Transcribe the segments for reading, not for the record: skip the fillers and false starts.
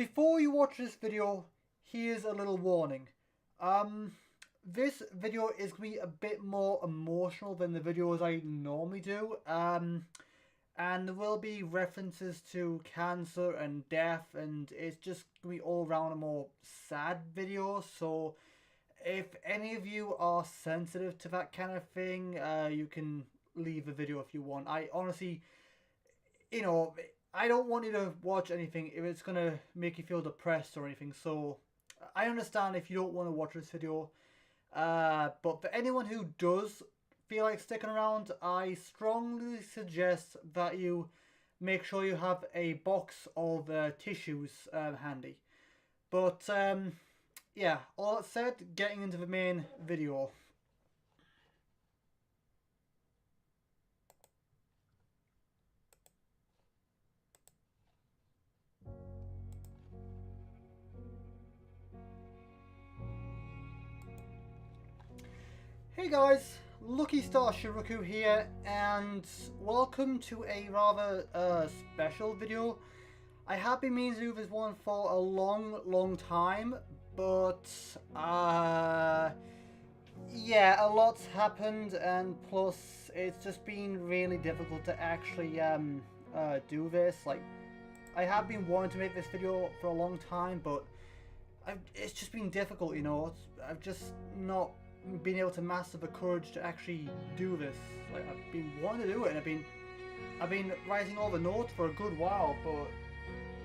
Before you watch this video, here's a little warning. This video is going to be a bit more emotional than the videos I normally do. And there will be references to cancer and death, and it's just going to be all around a more sad video. So if any of you are sensitive to that kind of thing, you can leave the video if you want. I honestly, I don't want you to watch anything if it's going to make you feel depressed or anything. So I understand if you don't want to watch this video. But for anyone who does feel like sticking around, I strongly suggest that you make sure you have a box of tissues handy. But yeah, all that said, getting into the main video. Hey guys, Lucky Star Shi-Roku here, and welcome to a rather special video. I have been meaning to do this one for a long time, but yeah, a lot's happened, and plus it's just been really difficult to actually do this. Like, I have been wanting to make this video for a long time, but it's just been difficult, you know. I've just not been able to master the courage to actually do this. Like, I've been wanting to do it, and I've been writing all the notes for a good while, but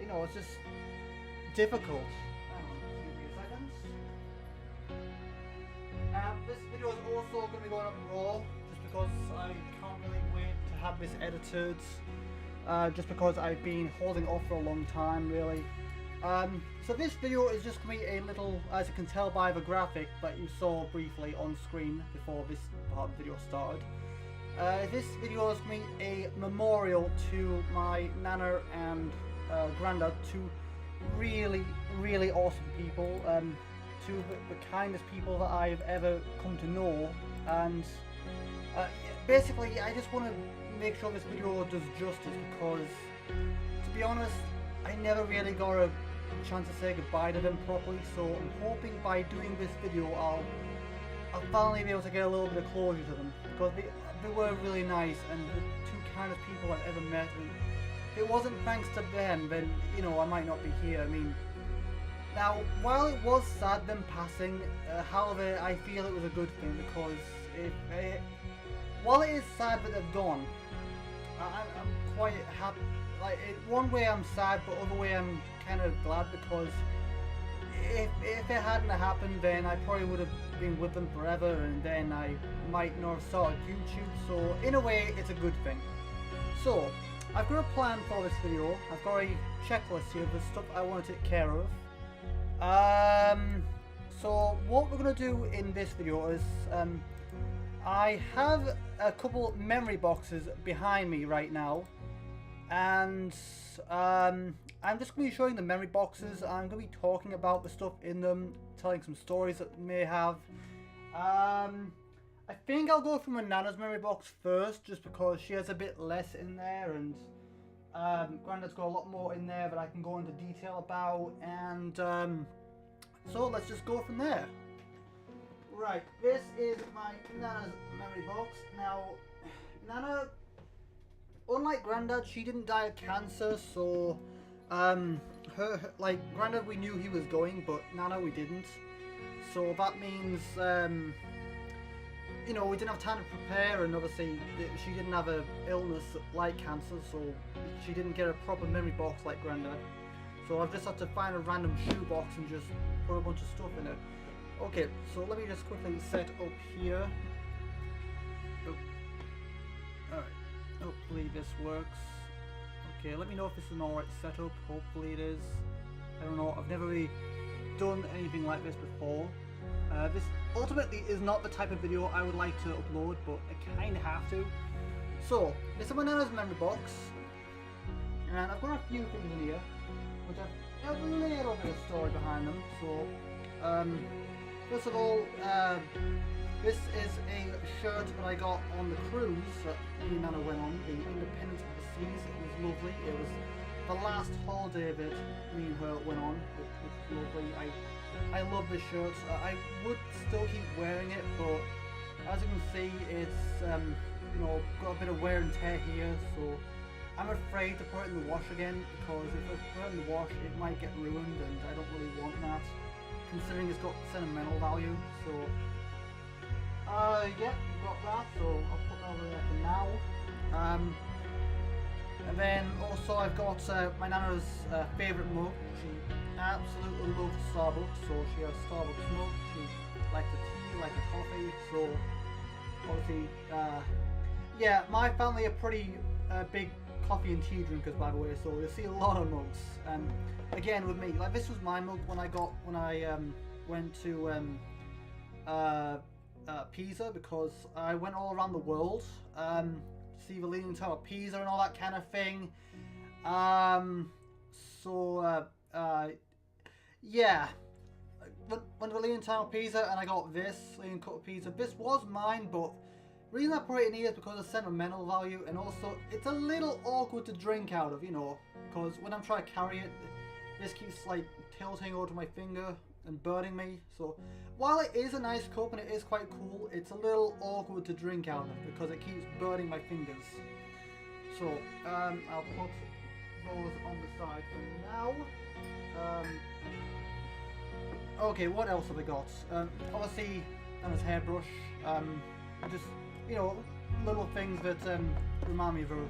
you know, it's just difficult. Excuse me a second. This video is also going to be going up raw, just because I can't really wait to have this edited. Just because I've been holding off for a long time, really. So this video is just going to be a little, as you can tell by the graphic that you saw briefly on screen before this part of the video started. This video is going to be a memorial to my Nana and Grandad, two really awesome people, two of the kindest people that I've ever come to know, and basically I just want to make sure this video does justice, because to be honest, I never really got a chance to say goodbye to them properly, so I'm hoping by doing this video I'll finally be able to get a little bit of closure to them, because they were really nice and the two kindest people I've ever met, and if it wasn't thanks to them, then you know, I might not be here. I mean, now while it was sad them passing, however I feel it was a good thing, because while it is sad that they've gone, I'm quite happy. Like, one way I'm sad, but other way I'm kind of glad, because if it hadn't happened, then I probably would have been with them forever, and then I might not have started YouTube. So in a way, it's a good thing. So I've got a plan for this video. I've got a checklist here of the stuff I want to take care of. So what we're gonna do in this video is I have a couple memory boxes behind me right now, and I'm just going to be showing the memory boxes. I'm going to be talking about the stuff in them, telling some stories that may have. I think I'll go through my Nana's memory box first, just because she has a bit less in there, and Grandad's got a lot more in there that I can go into detail about, and so let's just go from there. Right, this is my Nana's memory box. Now, Nana, unlike Grandad, she didn't die of cancer, so like Grandad, we knew he was going, but Nana, we didn't. So that means you know, we didn't have time to prepare, and obviously she didn't have an illness like cancer, so she didn't get a proper memory box like Grandad. So I've just had to find a random shoebox and just put a bunch of stuff in it. Okay, so let me just quickly set up here. Oh. Alright, hopefully this works. Okay, let me know if this is an alright setup. Hopefully it is. I don't know, I've never really done anything like this before. This ultimately is not the type of video I would like to upload, but I kinda have to. So, this is my Nana's memory box, and I've got a few things in here, which have a little bit of story behind them. So, first of all, this is a shirt that I got on the cruise that me and Nana went on, the Independence of the Seas. It was lovely. It was the last holiday that me and her went on, which was lovely. I love this shirt. I would still keep wearing it, but as you can see, it's you know, got a bit of wear and tear here, so I'm afraid to put it in the wash again, because if I put it in the wash, it might get ruined, and I don't really want that, considering it's got sentimental value. So yeah, got that, so I'll put that over there for now. And then also I've got my Nana's favourite mug. She absolutely loves Starbucks, so she has Starbucks mug. She likes the tea, likes the coffee, so obviously, yeah, my family are pretty big coffee and tea drinkers, by the way, so you'll see a lot of mugs. Again, with me, like, this was my mug when I went to Pisa, because I went all around the world, see the Leaning Tower of Pisa and all that kind of thing. Yeah, went to the Leaning Tower of Pisa, and I got this Leaning Tower of Pisa. This was mine, but the reason I put it in here is because of sentimental value, and also it's a little awkward to drink out of, you know, because when I'm trying to carry it, this keeps like tilting over my finger and burning me. So while it is a nice cup and it is quite cool, it's a little awkward to drink out of because it keeps burning my fingers. So I'll put those on the side for now. Okay, what else have I got? Obviously, Nana's hairbrush. Just, you know, little things that remind me of her.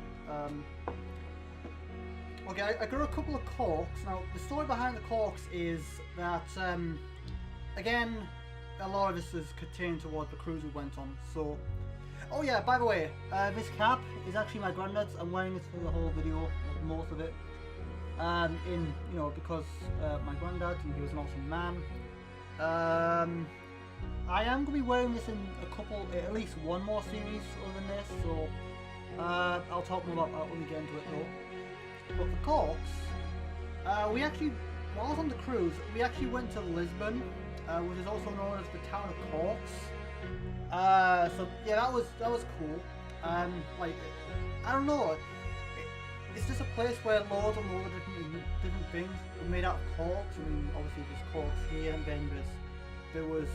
Okay, I got a couple of corks. Now, the story behind the corks is that, again, a lot of this is contained towards the cruise we went on. So, oh yeah, by the way, this cap is actually my granddad's. I'm wearing this for the whole video, most of it. You know, because my granddad, and he was an awesome man. I am going to be wearing this in at least one more series other than this, so I'll talk more about that when we get into it though. But for corks, we actually, while I was on the cruise, we actually went to Lisbon, which is also known as the town of corks. So yeah, that was cool. Like, I don't know, it's just a place where loads and loads of different things were made out of corks. I mean, obviously there's corks here, and then there was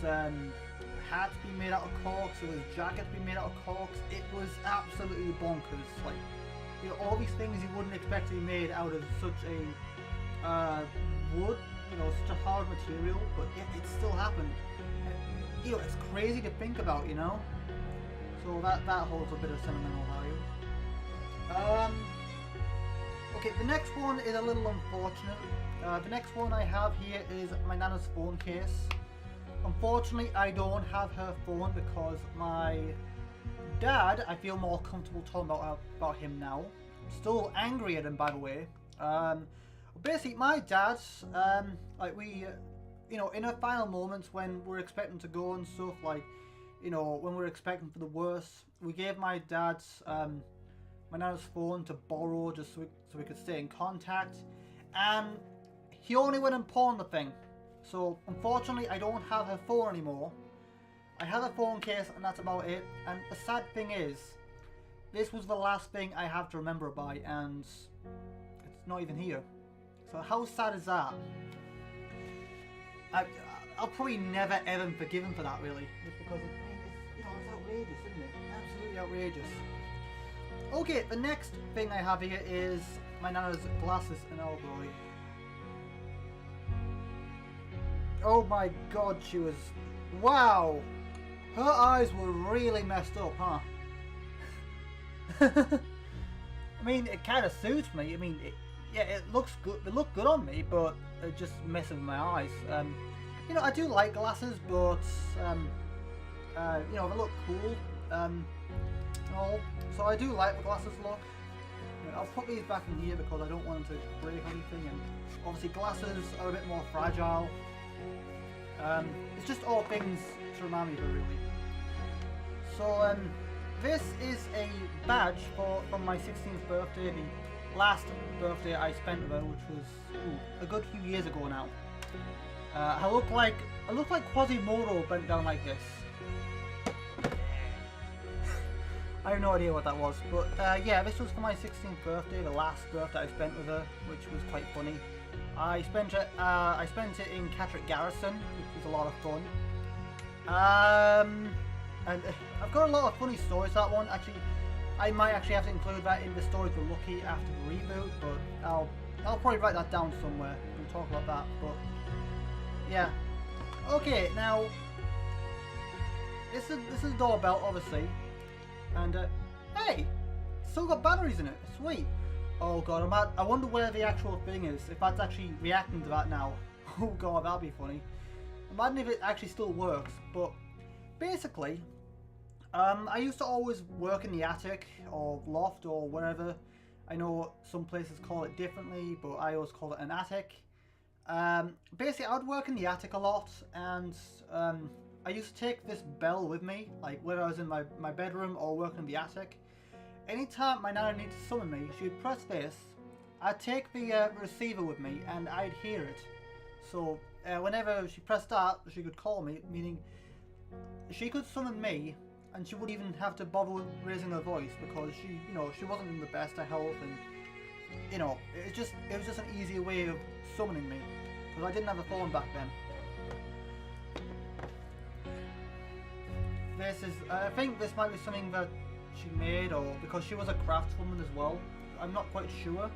hats being made out of corks, there was jackets being made out of corks. It was absolutely bonkers. Like, you know, all these things you wouldn't expect to be made out of such a wood, you know, such a hard material, but it still happened. You know, it's crazy to think about, you know. So that holds a bit of sentimental value. Okay, the next one is a little unfortunate. The next one I have here is my Nana's phone case. Unfortunately, I don't have her phone because my dad, I feel more comfortable talking about him now. I'm still angry at him, by the way. Basically, my dad, like we, you know, in our final moments when we're expecting to go and stuff, like, you know, when we're expecting for the worst, we gave my dad's, my Nana's phone to borrow just so we could stay in contact, and he only went and pawned the thing. So unfortunately, I don't have her phone anymore. I have a phone case, and that's about it. And the sad thing is, this was the last thing I have to remember her by, and it's not even here. So how sad is that? I'll probably never ever forgive him for that, really, just because it's, you know, it's outrageous, isn't it? Absolutely outrageous. Okay, the next thing I have here is my Nana's glasses, and oh boy. Oh my god, she was... Wow! Her eyes were really messed up, huh? I mean, it kind of suits me. I mean, yeah, it looks good. They look good on me, but it just messes with my eyes. You know, I do like glasses, but you know, they look cool. And all. So I do like the glasses look. You know, I'll put these back in here because I don't want them to break anything. And obviously, glasses are a bit more fragile. It's just all things to remind me of her, really. So this is a badge from my 16th birthday, the last birthday I spent with her, which was a good few years ago now. I look like Quasimodo bent down like this. I have no idea what that was, but yeah, this was for my 16th birthday, the last birthday I spent with her, which was quite funny. I spent it in Catterick Garrison, which was a lot of fun. And I've got a lot of funny stories that one. Actually, I might actually have to include that in the stories for Lucky after the reboot, but I'll probably write that down somewhere and talk about that. But yeah, okay, now this is a doorbell, obviously. And hey, still got batteries in it. Sweet. Oh god, I wonder where the actual thing is. If that's actually reacting to that now. Oh god, that'd be funny. Imagine if it actually still works. But basically, I used to always work in the attic or loft or wherever. I know some places call it differently, but I always call it an attic. Basically, I would work in the attic a lot, and I used to take this bell with me, like whether I was in my bedroom or working in the attic. Anytime my nana needed to summon me, she would press this, I'd take the receiver with me and I'd hear it. So whenever she pressed that, she could call me, meaning she could summon me and she wouldn't even have to bother with raising her voice because she wasn't in the best of health, and it was just an easier way of summoning me because I didn't have a phone back then. This is, I think this might be something that she made, or because she was a craftswoman as well. I'm not quite sure.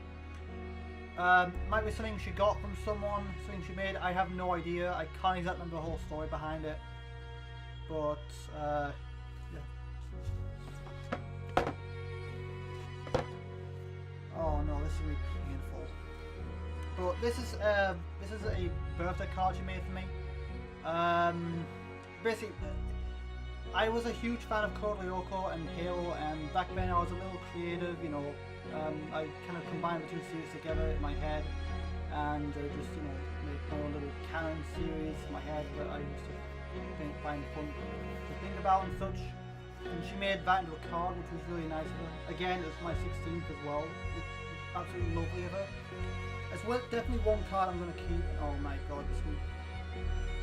Might be something she got from someone, something she made. I have no idea. I can't exactly remember the whole story behind it. But yeah. Oh no, this is really painful. But this is a birthday card she made for me. Basically, I was a huge fan of Shi-Roku and Halo, and back then I was a little creative, I kind of combined the two series together in my head, and just, make my own little canon series in my head that I used to find fun to think about and such. And she made that into a card, which was really nice of her. Again, it was my 16th as well, which was absolutely lovely of her. It's definitely one card I'm going to keep. Oh my god,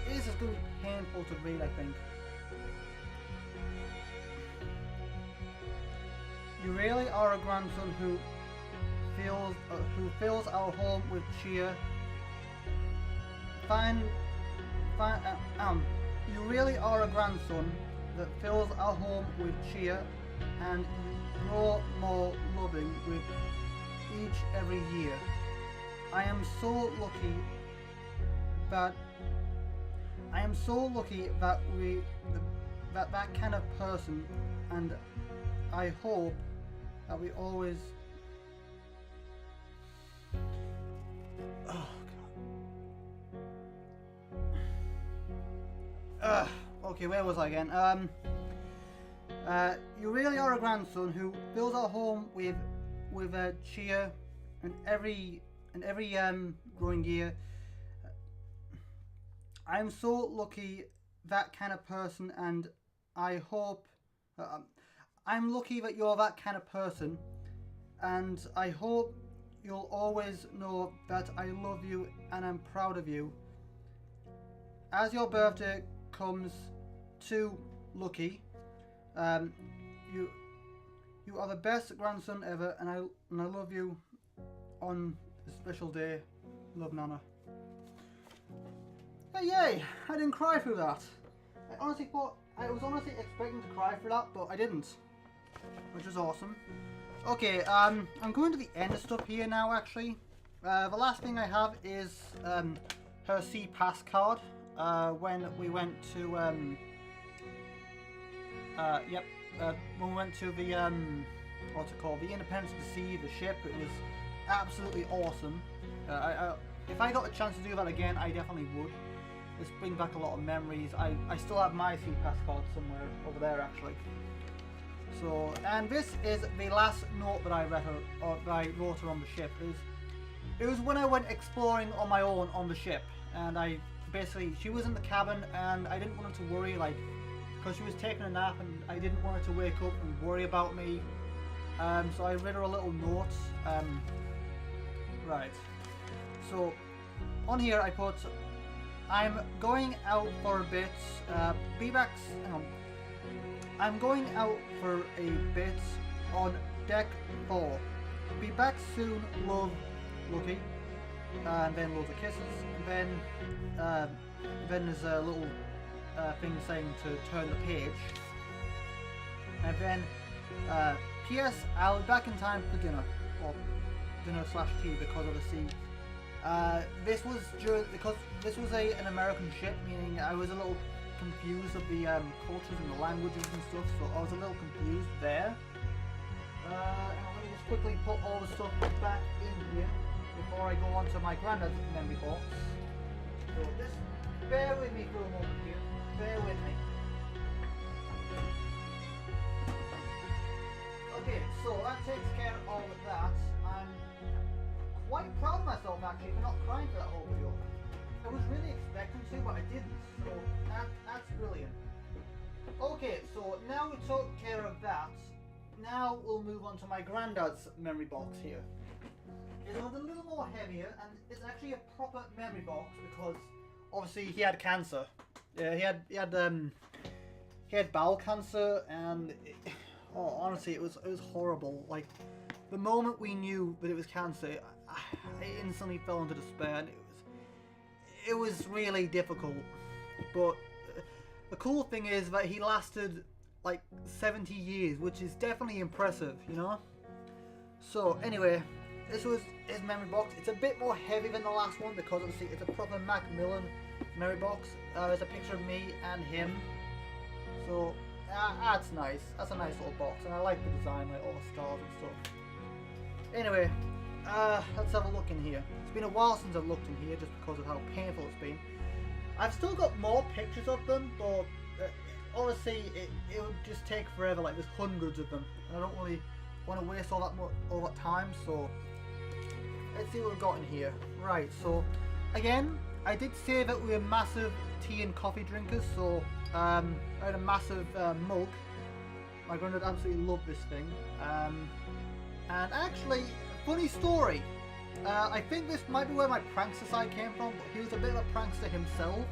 this is going to be painful to read, I think. You really are a grandson who fills our home with cheer. You really are a grandson that fills our home with cheer, and you grow more loving with every year. I am so lucky that that kind of person, and I hope that we always. Oh god. Okay, where was I again? You really are a grandson who fills our home with cheer, and every growing year. I'm so lucky, that kind of person, and I hope. I'm lucky that you're that kind of person, and I hope you'll always know that I love you and I'm proud of you. As your birthday comes too, Lucky, you are the best grandson ever, and I love you on this special day. Love, Nana. Hey, yay! I didn't cry through that. I was honestly expecting to cry through that, but I didn't, which was awesome. Okay, I'm going to the end of stuff here now, actually. The last thing I have is her Sea Pass card. When we went to when we went to the what's it called, the Independence of the Sea, the ship. It was absolutely awesome. If I got a chance to do that again, I definitely would. This brings back a lot of memories. I still have my Sea Pass card somewhere over there, actually. So, and this is the last note that I read her, or that I wrote her on the ship. It was when I went exploring on my own on the ship, and she was in the cabin, and I didn't want her to worry, because she was taking a nap, and I didn't want her to wake up and worry about me. So I read her a little note. Right. So on here I put, I'm going out for a bit. Be back. Hang on. I'm going out for a bit on deck 4. Be back soon, love, Lucky. And then loads of kisses. And then there's a little thing saying to turn the page. And then, P.S. I'll be back in time for dinner, or dinner/tea, because obviously, this was because this was an American ship, meaning I was a little confused of the cultures and the languages and stuff, so I was a little confused there. And let me just quickly put all the stuff back in here before I go on to my Grandad's memory box. So just bear with me for a moment here. Bear with me. Okay, so that takes care of that. I'm quite proud of myself actually for not crying for that whole video. I was really expecting to, but I didn't. So that's brilliant. Okay, so now we took care of that. Now we'll move on to my Grandad's memory box here. It was a little more heavier, and it's actually a proper memory box because obviously he had cancer. Yeah, he had bowel cancer, and honestly, it was horrible. Like the moment we knew that it was cancer, I instantly fell into despair, and it was really difficult. But the cool thing is that he lasted like 70 years, which is definitely impressive, you know? So anyway, this was his memory box. It's a bit more heavy than the last one because obviously it's a proper Macmillan memory box. There's a picture of me and him. So that's nice. That's a nice little box, and I like the design, like all the stars and stuff. Anyway, let's have a look in here. It's been a while since I've looked in here just because of how painful it's been. I've still got more pictures of them, but honestly, it would just take forever. Like there's hundreds of them, and I don't really want to waste all that time. So let's see what we've got in here. Right. So again, I did say that we were massive tea and coffee drinkers. So I had a massive mug. My Grandad absolutely loved this thing. And actually, funny story. I think this might be where my prankster side came from, but he was a bit of a prankster himself.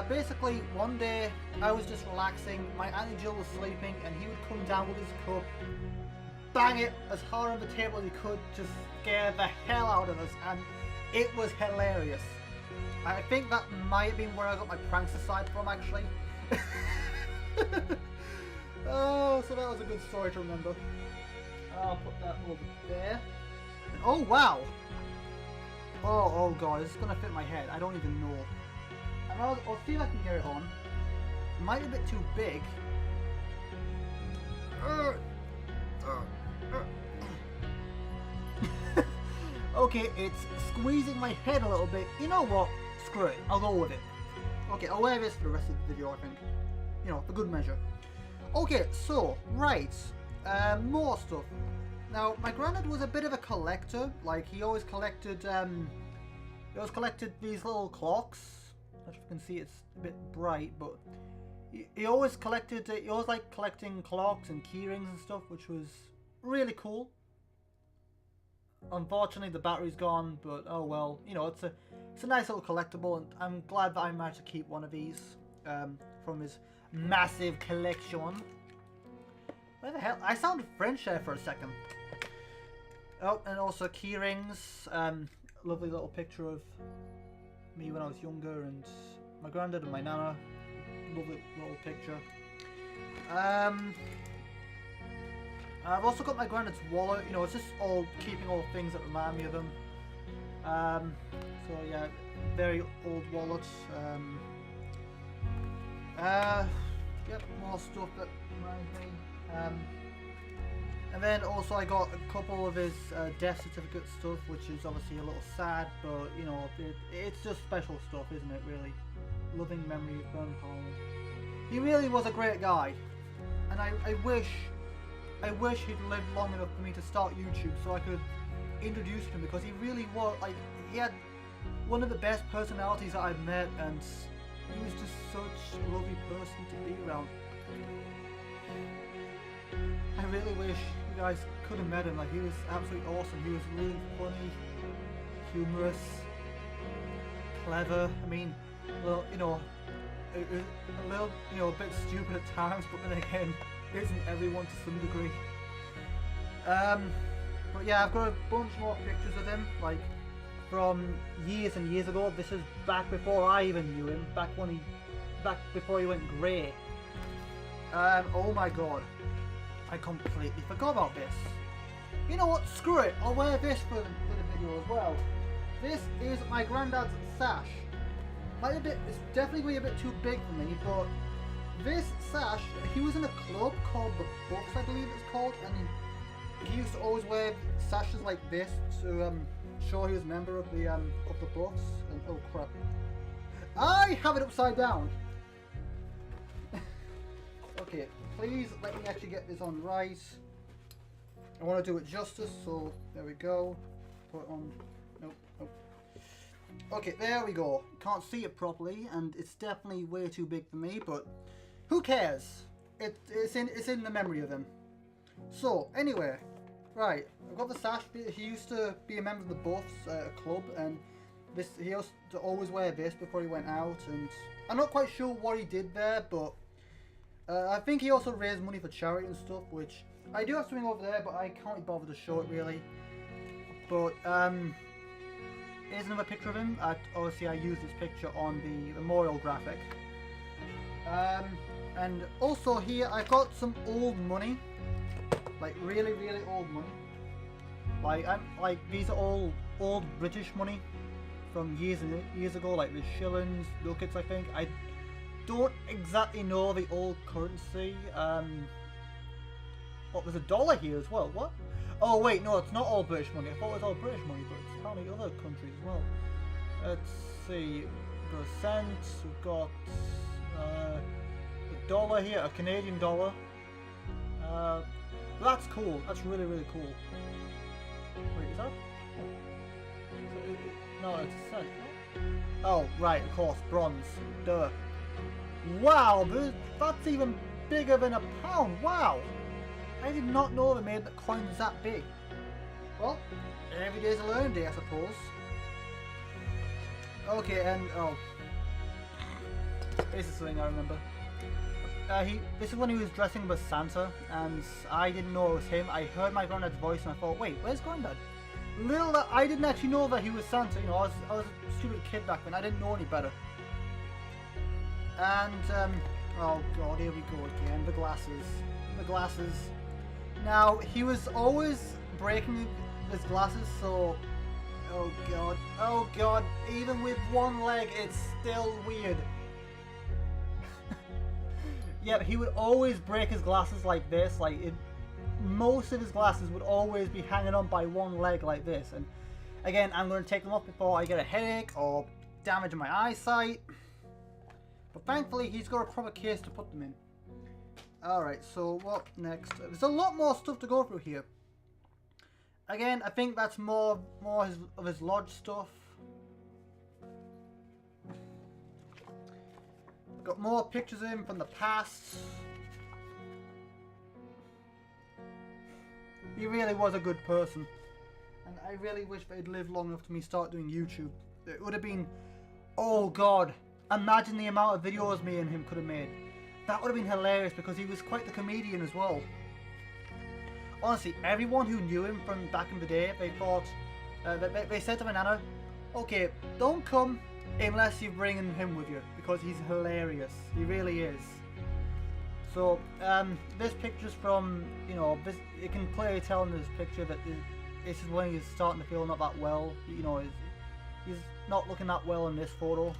Basically, one day I was just relaxing, my Auntie Jill was sleeping, and he would come down with his cup, bang it as hard on the table as he could, just scare the hell out of us, and it was hilarious. I think that might have been where I got my prankster side from, actually. Oh, so that was a good story to remember. I'll put that over there. And, oh wow! Oh god, this is gonna fit my head. I don't even know. And I'll see if I can get it on. It might be a bit too big. Okay, it's squeezing my head a little bit. You know what? Screw it. I'll go with it. Okay, I'll wear this for the rest of the video, I think. You know, for good measure. Okay, so, right. More stuff. Now, my Grandad was a bit of a collector. Like, he always collected, these little clocks. As you can see, it's a bit bright, but he always collected, he always liked collecting clocks and key rings and stuff, which was really cool. Unfortunately, the battery's gone, but oh well. You know, it's a nice little collectible, and I'm glad that I managed to keep one of these from his massive collection. Where the hell? I sounded French there for a second. Oh, and also key rings. Lovely little picture of me when I was younger, and my Grandad and my Nana. Lovely little picture. I've also got my Grandad's wallet. You know, it's just all keeping all things that remind me of him. So yeah, very old wallet. Yep, more stuff that reminds me. And then also I got a couple of his death certificate stuff, which is obviously a little sad, but you know, it's just special stuff, isn't it, really? Loving memory of Grandad Holland. He really was a great guy, and I wish he'd lived long enough for me to start YouTube so I could introduce him, because he really was, like, he had one of the best personalities that I've met, and he was just such a lovely person to be around. I really wish you guys could have met him. Like, he was absolutely awesome. He was really funny, humorous, clever. I mean, well, you know, it was a little, a bit stupid at times, but then again, isn't everyone to some degree. But yeah, I've got a bunch more pictures of him, like from years and years ago. This is back before I even knew him, back before he went grey. Oh my god, I completely forgot about this. You know what? Screw it. I'll wear this for the video as well. This is my granddad's sash. It's definitely going to be a bit too big for me, but this sash, he was in a club called the Buffs, I believe it's called, and he used to always wear sashes like this to show he was a member of the Buffs. And oh crap, I have it upside down. Okay, please let me actually get this on right. I want to do it justice, so there we go. Put it on. Nope, nope. Okay, there we go. Can't see it properly, and it's definitely way too big for me, but who cares? It's in the memory of him. So anyway, right, I've got the sash. He used to be a member of the Buffs, a club, and he used to always wear this before he went out. And I'm not quite sure what he did there, but I think he also raised money for charity and stuff, which I do have something over there, but I can't be bothered to show it really. But here's another picture of him. Obviously I used this picture on the memorial graphic. And also here I've got some old money, like really old money. Like these are all old British money from years and years ago, like the shillings, ducats I think. I don't exactly know the old currency. What, there's a dollar here as well, what? Oh wait, no, it's not all British money. I thought it was all British money, but it's apparently other countries as well. Let's see, we've got a cent, we've got a dollar here, a Canadian dollar. That's cool, that's really cool. Wait, is that? No, it's a cent. Oh, right, of course, bronze, duh. Wow, that's even bigger than a pound, wow! I did not know they made the coins that big. Well, every day's a learning day, I suppose. Okay, and oh, this is something I remember. This is when he was dressing up as Santa, and I didn't know it was him. I heard my granddad's voice, and I thought, wait, where's Grandad? I didn't actually know that he was Santa. You know, I was a stupid kid back then. I didn't know any better. And oh god, here we go again. The glasses. Now, he was always breaking his glasses, so oh god, even with one leg, it's still weird. Yeah, he would always break his glasses like this, most of his glasses would always be hanging on by one leg like this, and again, I'm going to take them off before I get a headache or damage in my eyesight. But thankfully, he's got a proper case to put them in. Alright, so what next? There's a lot more stuff to go through here. Again, I think that's more of his lodge stuff. Got more pictures of him from the past. He really was a good person. And I really wish they'd lived long enough to me start doing YouTube. It would have been, oh god, imagine the amount of videos me and him could have made. That would have been hilarious because he was quite the comedian as well. Honestly, everyone who knew him from back in the day, they thought, they said to my nana, okay, don't come unless you're bringing him with you because he's hilarious. He really is. So, this picture's from, you can clearly tell in this picture that this is when he's starting to feel not that well. You know, he's not looking that well in this photo.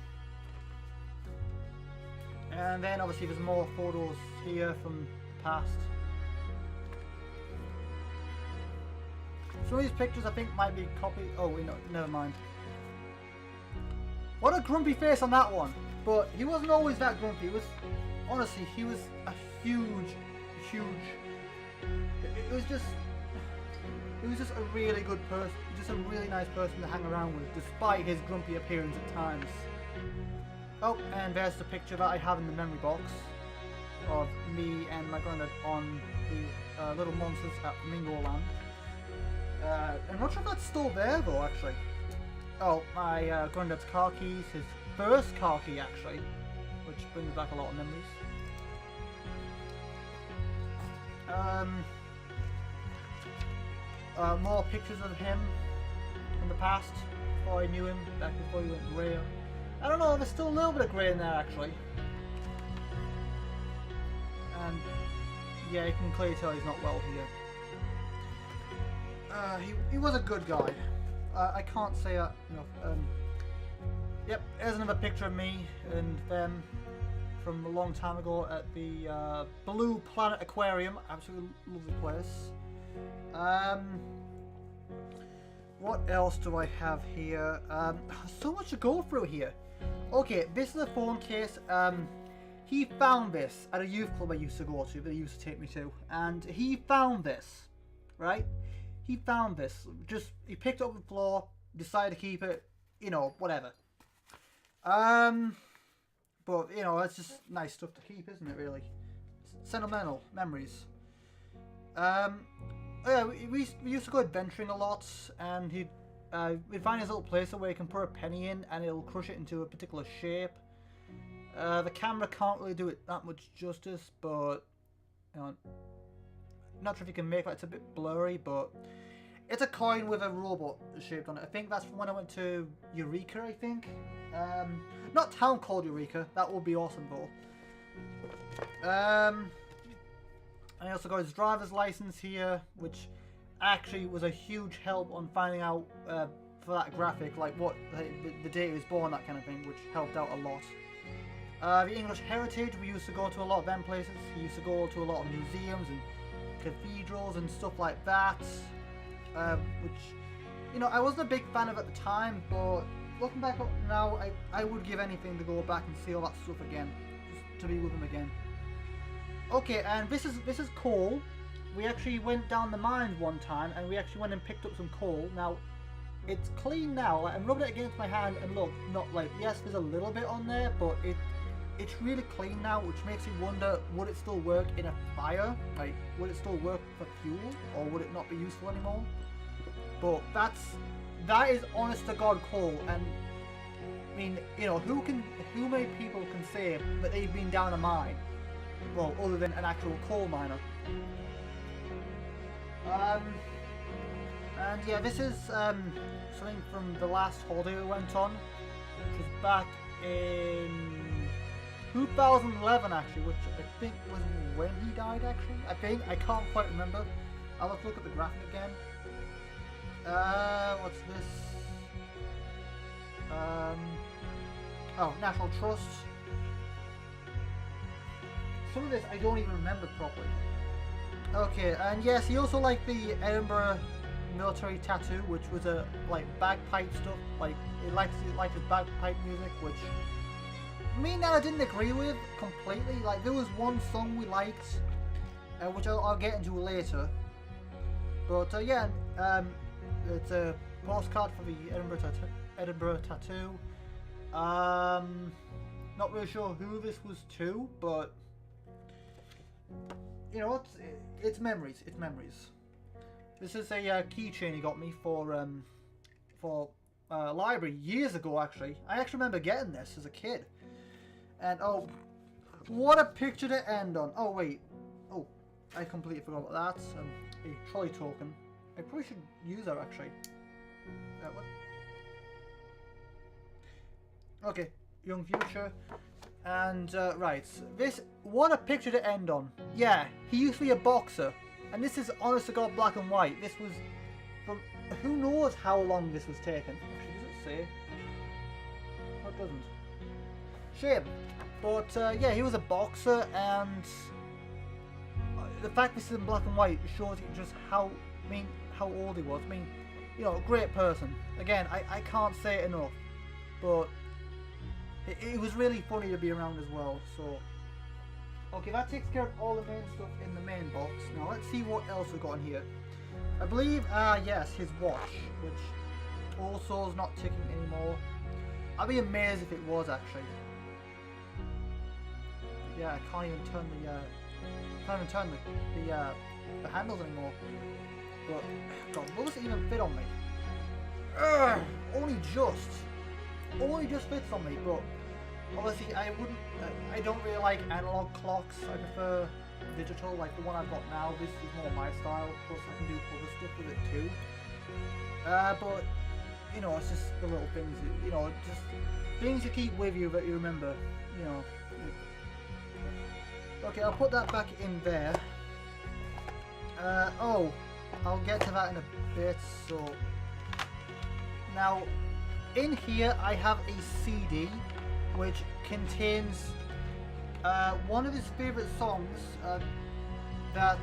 And then obviously there's more photos here from the past. Some of these pictures I think might be copied. Oh wait, no, never mind. What a grumpy face on that one. But he wasn't always that grumpy. Honestly, he was a huge. It was just a really good person, just a really nice person to hang around with, despite his grumpy appearance at times. Oh, and there's the picture that I have in the memory box of me and my granddad on the Little Monsters at Flamingo Land. I'm not sure if that's still there though, actually. Oh, my granddad's car keys, his first car key actually. which brings back a lot of memories. More pictures of him in the past, before I knew him, back before he went grey. I don't know, there's still a little bit of grey in there actually. And yeah, you can clearly tell he's not well here. He was a good guy. I can't say that enough. Yep, here's another picture of me and them from a long time ago at the Blue Planet Aquarium. Absolutely lovely place. What else do I have here? So much to go through here. Okay, this is a phone case. He found this at a youth club I used to go to, that he used to take me to, and he found this, right? He found this. Just he picked it up on the floor, decided to keep it, you know, whatever. But you know, it's just nice stuff to keep, isn't it? Really, sentimental memories. Yeah, we used to go adventuring a lot, and we'd find this little place where you can put a penny in, and it'll crush it into a particular shape. The camera can't really do it that much justice, but you know, not sure if you can make that. It's a bit blurry, but it's a coin with a robot shaped on it. I think that's from when I went to Eureka, I think. Not town called Eureka. That would be awesome though. I also got his driver's license here, which actually was a huge help on finding out for that graphic, like what the date he was born, that kind of thing, which helped out a lot. The English Heritage, we used to go to a lot of them places. He used to go to a lot of museums and cathedrals and stuff like that, which, you know, I wasn't a big fan of at the time, but looking back up now, I would give anything to go back and see all that stuff again, just to be with him again. Okay, and this is coal. We actually went down the mines one time, and we actually went and picked up some coal. Now, it's clean now. Like, I'm rubbing it against my hand, and look, not like, yes, there's a little bit on there, but it's really clean now, which makes you wonder, would it still work in a fire? Like, would it still work for fuel, or would it not be useful anymore? But that is honest to God coal, and I mean, you know, who many people can say that they've been down a mine? Well, other than an actual coal miner. And yeah, this is something from the last holiday we went on, which was back in 2011 actually, which I think was when he died actually. I can't quite remember. I'll have to look at the graphic again. What's this? Oh, National Trust. Some of this I don't even remember properly. Okay, and yes, he also liked the Edinburgh military tattoo, which was a like bagpipe stuff. Like he liked his bagpipe music, which me and I didn't agree with completely. Like there was one song we liked, which I'll get into later. But yeah, it's a postcard for the Edinburgh tattoo. Not really sure who this was to, but you know, it's memories. It's memories. This is a keychain he got me for library years ago. Actually, I actually remember getting this as a kid. And oh, what a picture to end on. Oh wait, oh, I completely forgot about that. A trolley token. I probably should use that actually. What? Okay, young future. And right, this, what a picture to end on. Yeah, he used to be a boxer, and this is honest to God black and white. This was from, who knows how long this was taken. Actually, does it say? No, it doesn't. Shame. But yeah, he was a boxer, and the fact this is in black and white shows you just how, I mean, how old he was. I mean, you know, a great person. Again, I can't say it enough, but it was really funny to be around as well. So, okay, that takes care of all the main stuff in the main box. Now let's see what else we've got in here. I believe, yes, his watch, which also is not ticking anymore. I'd be amazed if it was actually. Yeah, I can't even turn the handles anymore. But God, will this even fit on me? Only just fits on me, but obviously I don't really like analog clocks. I prefer digital, like the one I've got now. This is more my style. Plus I can do other stuff with it too. But you know, it's just the little things. You know, just things you keep with you that you remember. You know. Okay, I'll put that back in there. Oh, I'll get to that in a bit. So now, in here I have a CD which contains one of his favorite songs. That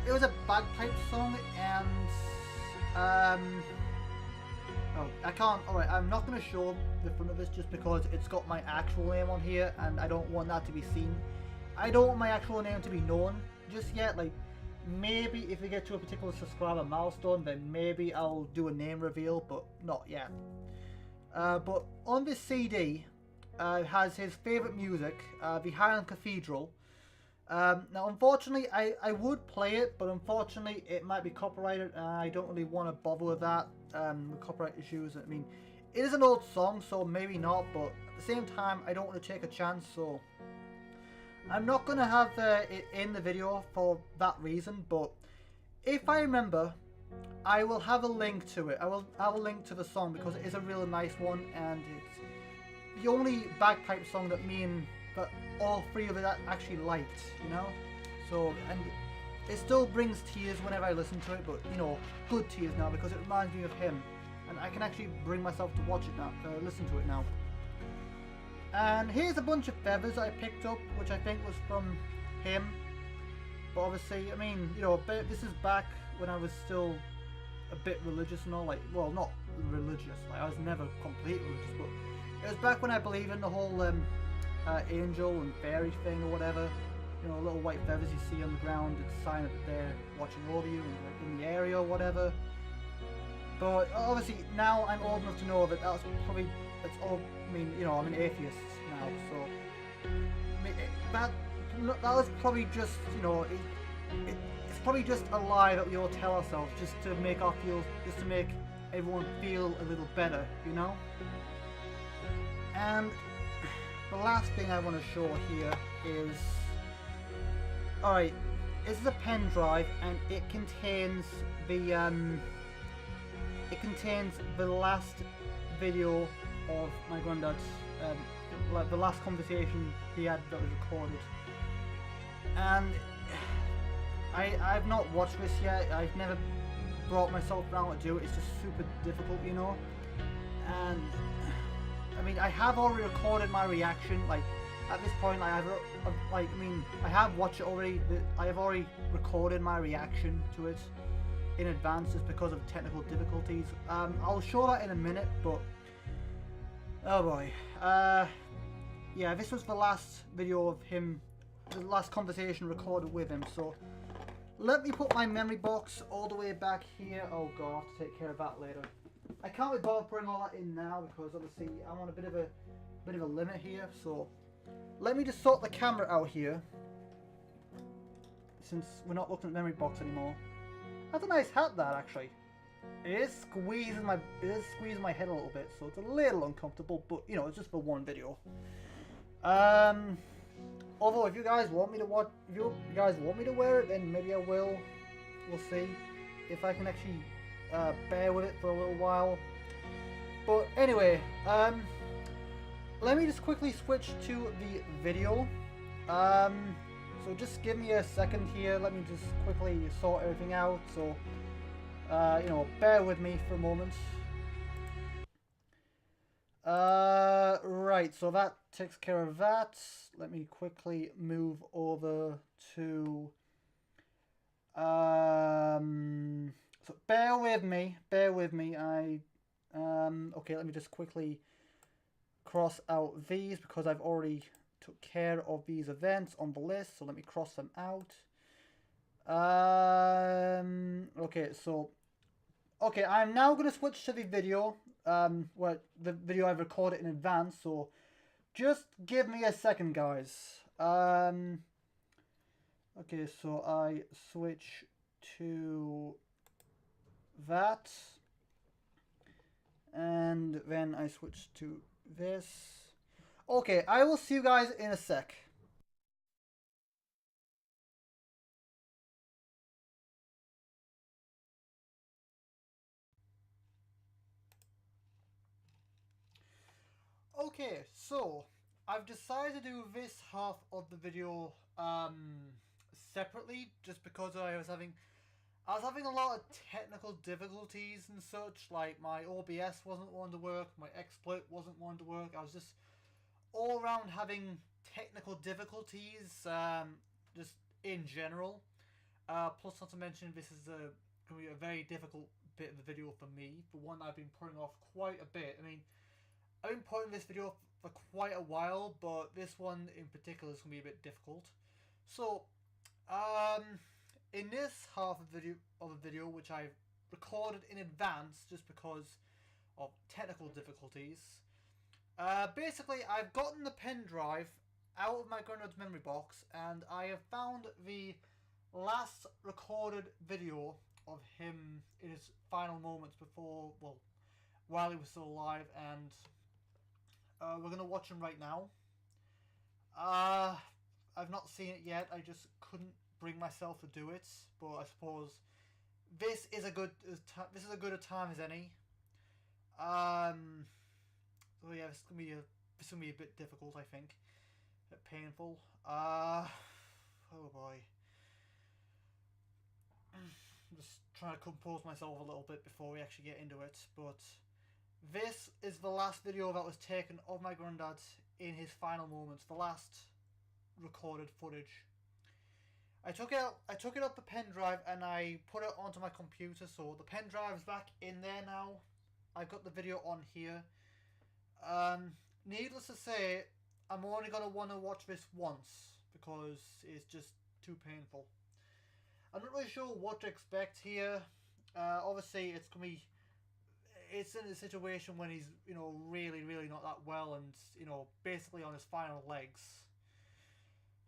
it was a bagpipe song, and oh, I can't. All right, I'm not going to show the front of this just because it's got my actual name on here, and I don't want that to be seen. I don't want my actual name to be known just yet. Like, maybe if we get to a particular subscriber milestone, then maybe I'll do a name reveal, but not yet. But on this CD has his favourite music, the Highland Cathedral. Now, unfortunately, I would play it, but unfortunately, it might be copyrighted, and I don't really want to bother with that, with copyright issues. I mean, it is an old song, so maybe not, but at the same time, I don't want to take a chance, so I'm not going to have it in the video for that reason. But if I remember, I will have a link to it. I will have a link to the song because it is a really nice one, and it's the only bagpipe song that that all three of us actually liked, you know. So, and it still brings tears whenever I listen to it, but you know, good tears now because it reminds me of him, and I can actually bring myself to watch it now, listen to it now. And here's a bunch of feathers I picked up, which I think was from him. But obviously, I mean, you know, this is back when I was still a bit religious and all, like, well, not religious, like, I was never completely religious, but it was back when I believed in the whole angel and fairy thing or whatever. You know, little white feathers you see on the ground, it's a sign that they're watching over you in the area or whatever. But obviously, now I'm old enough to know that that's all. I mean, you know, I'm an atheist now, so I mean, that was probably just, you know, it's probably just a lie that we all tell ourselves just to make everyone feel a little better, you know. And the last thing I want to show here is, alright, this is a pen drive, and it contains the last video of my granddad's, like the last conversation he had that was recorded. And I've not watched this yet. I've never brought myself around to do it. It's just super difficult, you know. And I mean, I have already recorded my reaction. Like at this point, I have watched it already. I have already recorded my reaction to it in advance just because of technical difficulties. I'll show that in a minute, but oh boy. Yeah, this was the last video of him, the last conversation recorded with him. So let me put my memory box all the way back here. Oh god, I'll have to take care of that later. I can't be bothered putting all that in now because obviously I'm on a bit of a limit here. So let me just sort the camera out here, since we're not looking at the memory box anymore. That's a nice hat, that actually. It is squeezing my head a little bit, so it's a little uncomfortable. But you know, it's just for one video. Although if you guys want me to wear it, then maybe I will. We'll see if I can actually bear with it for a little while. But anyway, let me just quickly switch to the video. So just give me a second here. Let me just quickly sort everything out. So you know, bear with me for a moment. Right, so that takes care of that. Let me quickly move over to so bear with me. Okay, let me just quickly cross out these because I've already took care of these events on the list, so let me cross them out. Okay, I'm now going to switch to the video, the video I've recorded in advance, so just give me a second, guys. Okay, so I switch to that, and then I switch to this. Okay, I will see you guys in a sec. Okay, so I've decided to do this half of the video separately, just because I was having a lot of technical difficulties and such. Like my OBS wasn't wanting to work, my exploit wasn't wanting to work. I was just all around having technical difficulties, just in general. Plus, not to mention, this is going to be a very difficult bit of the video for me, for one I've been putting off quite a bit. I mean, I've been putting this video for quite a while, but this one in particular is going to be a bit difficult. So, in this half of the video, which I've recorded in advance just because of technical difficulties, basically I've gotten the pen drive out of my Grandad's memory box, and I have found the last recorded video of him in his final moments before, well, while he was still alive, and we're going to watch him right now. I've not seen it yet. I just couldn't bring myself to do it. But I suppose this is a good a time as any. So yeah, this is gonna be a bit difficult, I think. A bit painful. Oh boy. I'm just trying to compose myself a little bit before we actually get into it. But this is the last video that was taken of my granddad in his final moments. The last recorded footage. I took it off the pen drive and I put it onto my computer, so the pen drive is back in there now. I've got the video on here. Needless to say, I'm only going to want to watch this once because it's just too painful. I'm not really sure what to expect here. Obviously, it's in a situation when he's, really, really not that well and, basically on his final legs.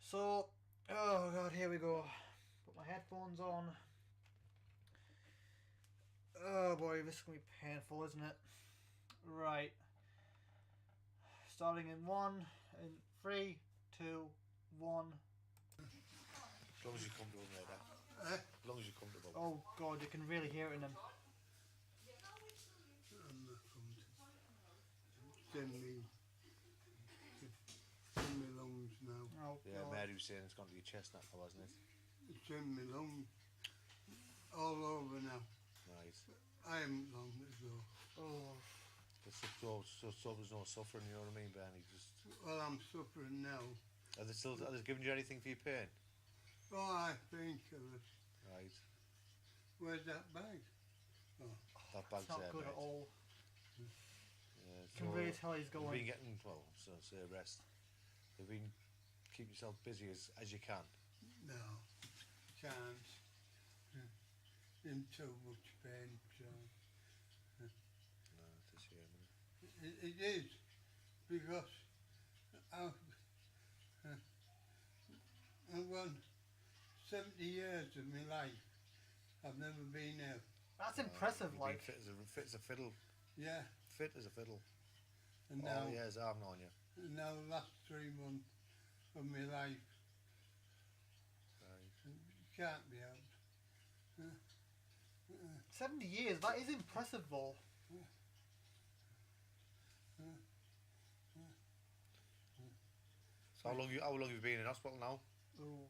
So, oh god, here we go. Put my headphones on. Oh boy, this is going to be painful, isn't it? Right. Starting in 1, in 3, 2, 1. As long as you're comfortable, mate. As long as you're comfortable. Oh god, you can really hear it in them. Send me lungs now. Oh, Yeah, god. Mary was saying it's gone to your chest now, wasn't it? Send me lungs all over now. Right. I haven't long as well. Oh. So there's no suffering, you know what I mean, Bernie? Well, I'm suffering now. Are they giving you anything for your pain? Oh, I painkillers. Right. Where's that bag? Oh. That bag's It's not there, good mate. at all. Yeah, You can really tell he's You've going. been getting, say rest. You've been keep yourself busy as you can. No, can't. In too much pain, so. No, it's a shame, isn't it? It is, because I've won 70 years of my life. I've never been ill. That's impressive, You've like. been fit as a fiddle. Yeah, Fit as a fiddle. and now, All years I've known you. and now the last 3 months of my life, Right. it can't be helped. 70 years, that is impressive though. So how long have you been in hospital now? Ooh.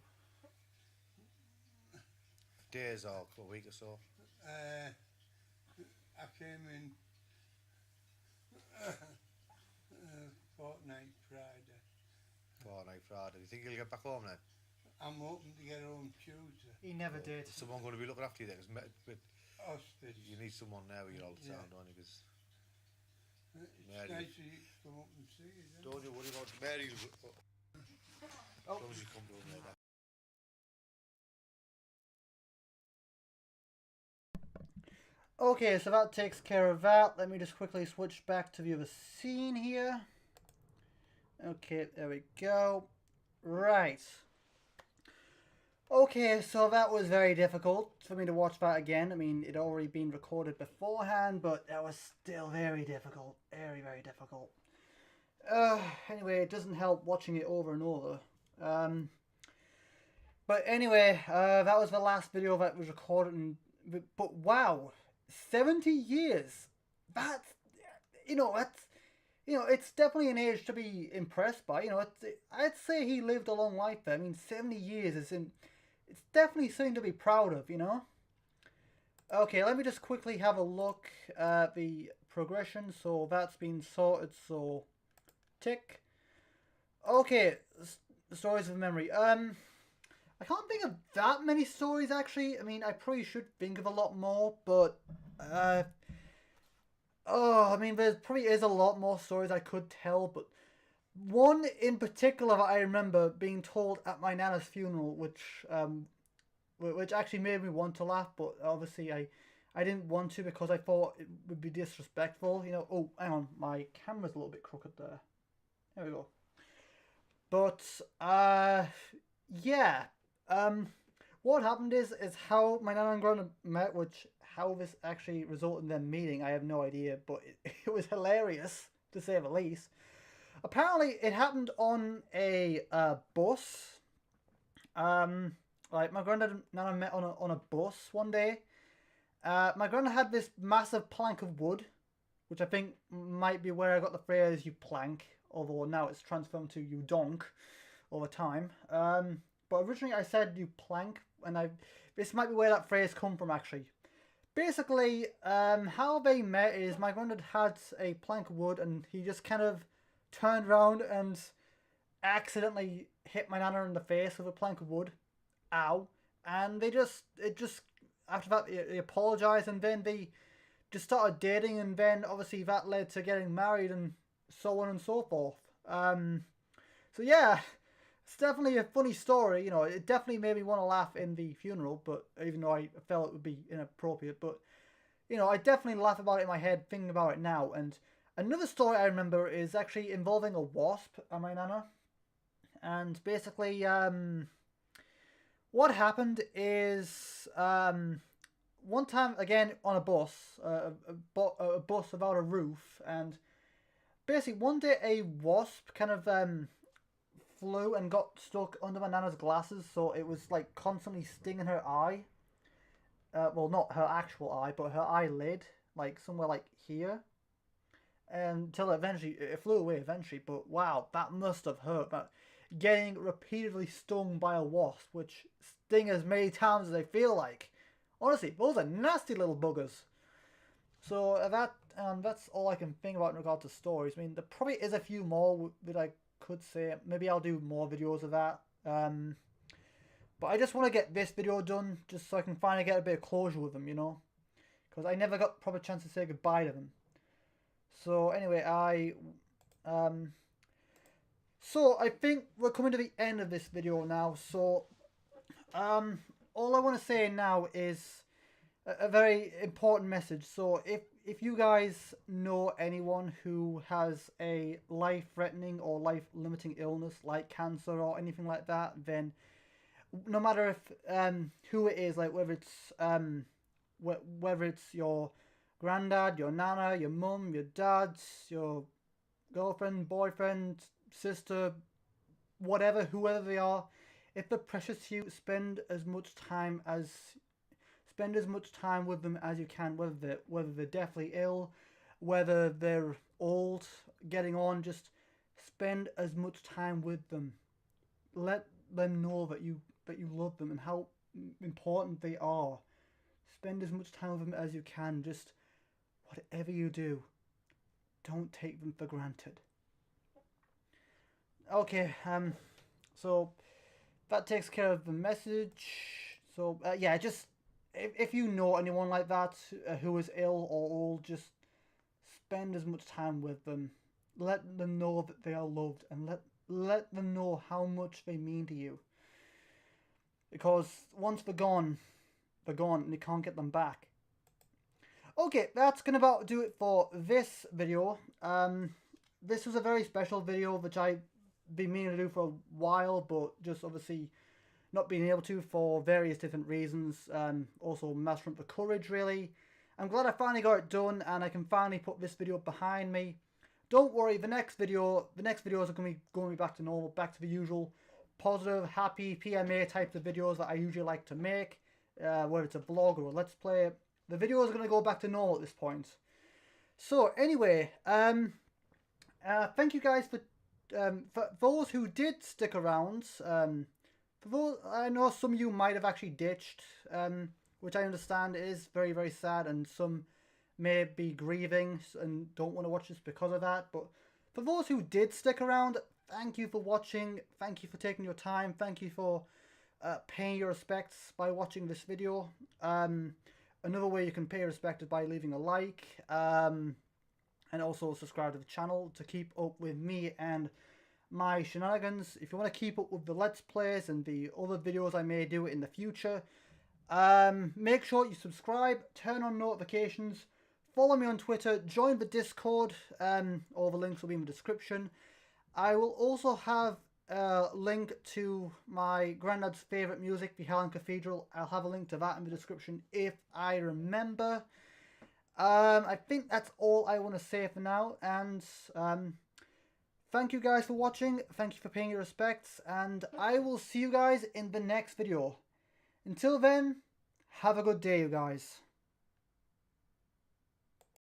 Days or a week or so? I came in fortnight Friday. Fortnight Friday. Do you think you'll get back home then? I'm hoping to get home Tuesday. He never did. Is someone going to be looking after you there? Because Hospice. you need someone there with you all the time, Yeah. don't you? 'Cause It's Mary. nice of you to come up and see us. Isn't don't it? you worry about Mary. As Oh. long as you come to her, mate. Okay, so that takes care of that. Let me just quickly switch back to the other scene here. Okay, there we go. Right. Okay, so that was very difficult for me to watch that again. I mean, it had already been recorded beforehand, but that was still very difficult. Very, very difficult. Anyway, it doesn't help watching it over and over. But anyway, that was the last video that was recorded. But wow, 70 years. That's, it's definitely an age to be impressed by. I'd say he lived a long life there. I mean, 70 years it's definitely something to be proud of, Okay, let me just quickly have a look at the progression. So that's been sorted, so tick. Okay, stories of memory. I can't think of that many stories, actually. I mean, I probably should think of a lot more, but I mean, there probably is a lot more stories I could tell, but one in particular that I remember being told at my nana's funeral, which actually made me want to laugh, but obviously I didn't want to because I thought it would be disrespectful. Oh, hang on, my camera's a little bit crooked there. There we go. But yeah. What happened is how my nana and grandma met, which how this actually resulted in them meeting, I have no idea, but it was hilarious, to say the least. Apparently, it happened on a bus. Like, my granddad and nana met on a bus one day. My granddad had this massive plank of wood, which I think might be where I got the phrase "you plank," although now it's transformed to "you donk" over time. But originally I said "you plank," and this might be where that phrase come from, actually. Basically, how they met is my granddad had a plank of wood, and he just kind of turned around and accidentally hit my nana in the face with a plank of wood. Ow. And after that, they apologized, and then they just started dating, and then obviously that led to getting married, and so on and so forth. So yeah. It's definitely a funny story, it definitely made me want to laugh in the funeral, but even though I felt it would be inappropriate, but, I definitely laugh about it in my head, thinking about it now. And another story I remember is actually involving a wasp and my nana. And basically, what happened is, one time, again, on a bus, a bus without a roof, and basically one day a wasp kind of, flew and got stuck under my nana's glasses, so it was like constantly stinging her eye. Well, not her actual eye, but her eyelid, like somewhere like here. Until eventually it flew away eventually. But wow, that must have hurt. But getting repeatedly stung by a wasp, which sting as many times as they feel like. Honestly, those are nasty little buggers. So that's all I can think about in regard to stories. I mean, there probably is a few more that I could say. Maybe I'll do more videos of that. But I just want to get this video done, just so I can finally get a bit of closure with them, because I never got a proper chance to say goodbye to them. So anyway, so I think we're coming to the end of this video now. So all I want to say now is a very important message. So if you guys know anyone who has a life-threatening or life-limiting illness like cancer or anything like that, then no matter if who it is, like whether it's your granddad, your nana, your mum, your dad, your girlfriend, boyfriend, sister, whatever, whoever they are, if they're precious to you, spend as much time with them as you can, whether they're deathly ill, whether they're old, getting on, just spend as much time with them. Let them know that you love them and how important they are. Spend as much time with them as you can. Just whatever you do, don't take them for granted. Okay, so that takes care of the message. So yeah, just if you know anyone like that who is ill or old, just spend as much time with them. Let them know that they are loved, and let them know how much they mean to you. Because once they're gone, and you can't get them back. Okay, that's gonna about do it for this video. This was a very special video, which I've been meaning to do for a while, but just obviously not being able to for various different reasons. Also mastering the courage, really. I'm glad I finally got it done, and I can finally put this video behind me. don't worry, the next videos are going to be back to normal, back to the usual positive, happy PMA types of videos that I usually like to make, whether it's a vlog or a let's play. The videos are going to go back to normal at this point. So anyway, thank you guys for those who did stick around. For those, I know some of you might have actually ditched, which I understand is very, very sad, and some may be grieving and don't want to watch this because of that. But for those who did stick around, thank you for watching. Thank you for taking your time. Thank you for paying your respects by watching this video. Another way you can pay respect is by leaving a like, and also subscribe to the channel to keep up with me and my shenanigans. If you want to keep up with the Let's Plays and the other videos I may do in the future, make sure you subscribe, turn on notifications, follow me on Twitter, join the Discord, all the links will be in the description. I will also have a link to my Grandad's favourite music, the Highland Cathedral. I'll have a link to that in the description if I remember. I think that's all I want to say for now, and thank you guys for watching, thank you for paying your respects, and I will see you guys in the next video. Until then, have a good day, you guys.